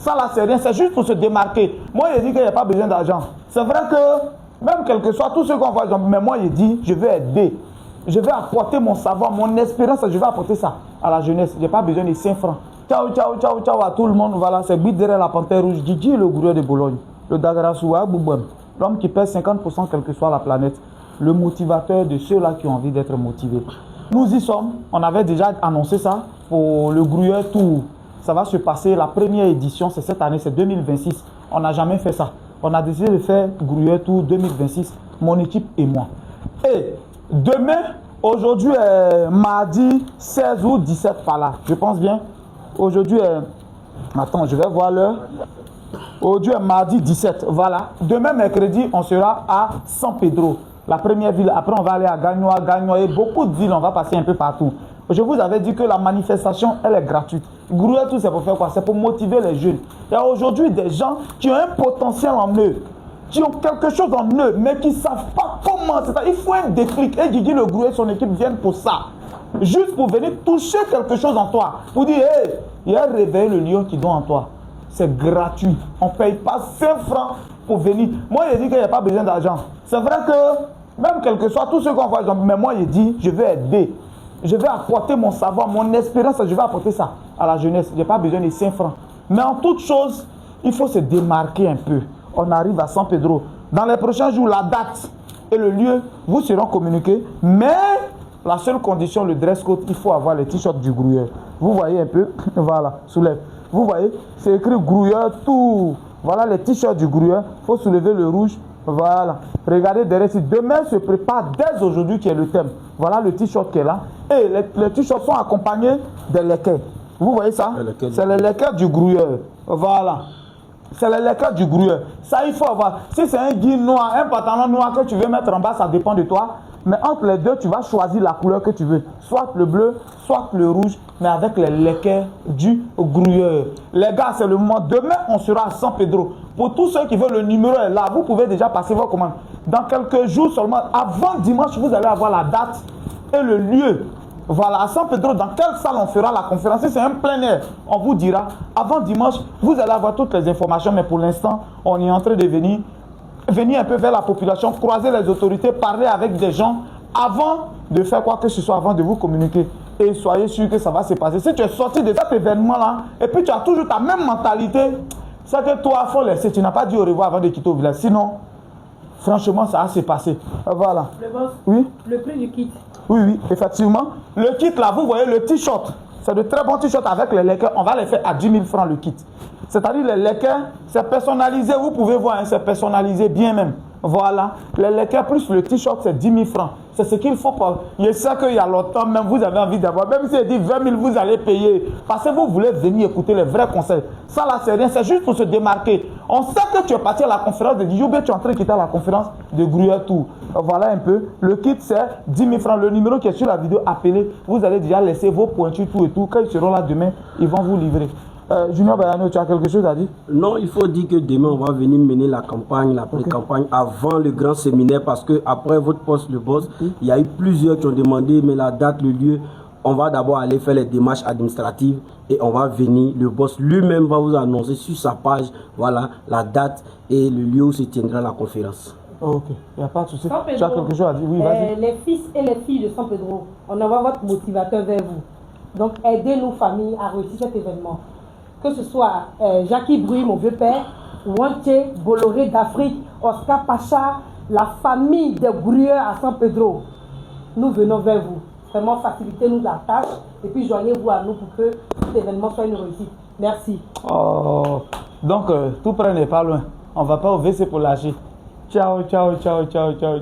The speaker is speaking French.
Ça là, c'est rien, c'est juste pour se démarquer. Moi, il dit qu'il n'y a pas besoin d'argent. C'est vrai que, même quel que soit tout ce qu'on voit, mais moi, il dit, je vais aider. Je vais apporter mon savoir, mon expérience, je vais apporter ça à la jeunesse. Je n'ai pas besoin de 5 francs. Ciao, ciao, ciao, ciao à tout le monde. Voilà, c'est Bit derrière la panthère rouge. Didi, le gourou de Bologne. Le Dagarasoua Boubouam. L'homme qui pèse 50% quelle que soit la planète. Le motivateur de ceux-là qui ont envie d'être motivés. Nous y sommes. On avait déjà annoncé ça pour le Grouilleur Tour. Ça va se passer. La première édition, c'est cette année, c'est 2026. On n'a jamais fait ça. On a décidé de faire Grouilleur Tour 2026, mon équipe et moi. Et demain, aujourd'hui est mardi 16 ou 17 par là. Je pense bien. Aujourd'hui est... Attends, je vais voir l'heure. Aujourd'hui est mardi 17. Voilà. Demain, mercredi, on sera à San Pedro, la première ville. Après, on va aller à Gagnoa et beaucoup de villes. On va passer un peu partout. Je vous avais dit que la manifestation, elle est gratuite. Grouilleur Tour, c'est pour faire quoi? C'est pour motiver les jeunes. Il y a aujourd'hui des gens qui ont un potentiel en eux, qui ont quelque chose en eux, mais qui ne savent pas comment. Il faut un déclic. Et Guigui, le Grouilleur et son équipe viennent pour ça. Juste pour venir toucher quelque chose en toi. Pour dire, hey, il y a réveillé le lion qui dort en toi. C'est gratuit. On ne paye pas 5 francs pour venir. Moi, il dit qu'il n'y a pas besoin d'argent. C'est vrai que, même quel que soit tout ce qu'on voit, mais moi, il dit, je vais aider. Je vais apporter mon savoir, mon expérience, je vais apporter ça à la jeunesse. Je n'ai pas besoin de 5 francs. Mais en toute chose, il faut se démarquer un peu. On arrive à San Pedro. Dans les prochains jours, la date et le lieu vous seront communiqués. Mais la seule condition, le dress code, il faut avoir les t-shirts du Grouilleur. Vous voyez un peu, voilà, soulève. Vous voyez, c'est écrit Grouilleur Tour. Voilà les t-shirts du Grouilleur. Il faut soulever le rouge. Voilà. Regardez derrière. Demain se prépare dès aujourd'hui qui est le thème. Voilà le t-shirt qui est là. Et les t-shirts sont accompagnés des lequets. Vous voyez ça? C'est les lequets du Grouilleur. Voilà. C'est les lequets du Grouilleur. Ça, il faut avoir. Si c'est un guide noir, un pantalon noir que tu veux mettre en bas, ça dépend de toi. Mais entre les deux, tu vas choisir la couleur que tu veux. Soit le bleu, soit le rouge, mais avec les lequets du Grouilleur. Les gars, c'est le moment. Demain, on sera à San Pedro. Pour tous ceux qui veulent, le numéro est là. Vous pouvez déjà passer vos commandes. Dans quelques jours seulement, avant dimanche, vous allez avoir la date et le lieu. Voilà, à San Pedro, dans quelle salle on fera la conférence? Si c'est un plein air, on vous dira. Avant dimanche, vous allez avoir toutes les informations. Mais pour l'instant, on est en train de venir un peu vers la population, croiser les autorités, parler avec des gens avant de faire quoi que ce soit, avant de vous communiquer. Et soyez sûr que ça va se passer. Si tu es sorti de cet événement-là, et puis tu as toujours ta même mentalité, c'est que toi, il faut laisser. Tu n'as pas dit au revoir avant de quitter au village. Sinon, franchement, ça va se passer. Voilà. Le boss, oui? Le prix du kit. Oui, oui, effectivement. Le kit, là, vous voyez le t-shirt. C'est de très bons t-shirts avec les lequets. On va les faire à 10 000 francs le kit. C'est-à-dire les lequets, c'est personnalisé. Vous pouvez voir, hein, c'est personnalisé bien même. Voilà. Les lequets plus le t-shirt, c'est 10 000 francs. C'est ce qu'il faut pas. Je sais qu'il y a longtemps, même vous avez envie d'avoir. Même si il dit 20 000, vous allez payer. Parce que vous voulez venir écouter les vrais conseils. Ça là, c'est rien. C'est juste pour se démarquer. On sait que tu es parti à la conférence de Djoubé, tu es en train de quitter la conférence de Grouilleur Tour. Voilà un peu. Le kit, c'est 10 000 francs. Le numéro qui est sur la vidéo, appelez. Vous allez déjà laisser vos pointures, tout et tout. Quand ils seront là demain, ils vont vous livrer. Junior Bayano, tu as quelque chose à dire? Non, il faut dire que demain, on va venir mener la campagne, la pré-campagne, avant le grand séminaire, parce que après votre poste, le boss, il y a eu plusieurs qui ont demandé, mais la date, le lieu, on va d'abord aller faire les démarches administratives et on va venir, le boss lui-même va vous annoncer sur sa page, voilà, la date et le lieu où se tiendra la conférence. Ok, il n'y a pas de souci. Tu as quelque chose à dire? Oui, vas-y. Les fils et les filles de San Pedro, on envoie votre motivateur vers vous. Donc, aidez nos familles à réussir cet événement. Que ce soit Jackie Bruy, mon vieux-père, Wante, Bolloré d'Afrique, Oscar Pacha, la famille des Grouilleurs à San Pedro. Nous venons vers vous. Vraiment, facilitez-nous la tâche et puis joignez-vous à nous pour que cet événement soit une réussite. Merci. Oh, donc, tout près n'est pas loin. On ne va pas au WC pour lâcher. Ciao, ciao, ciao, ciao, ciao.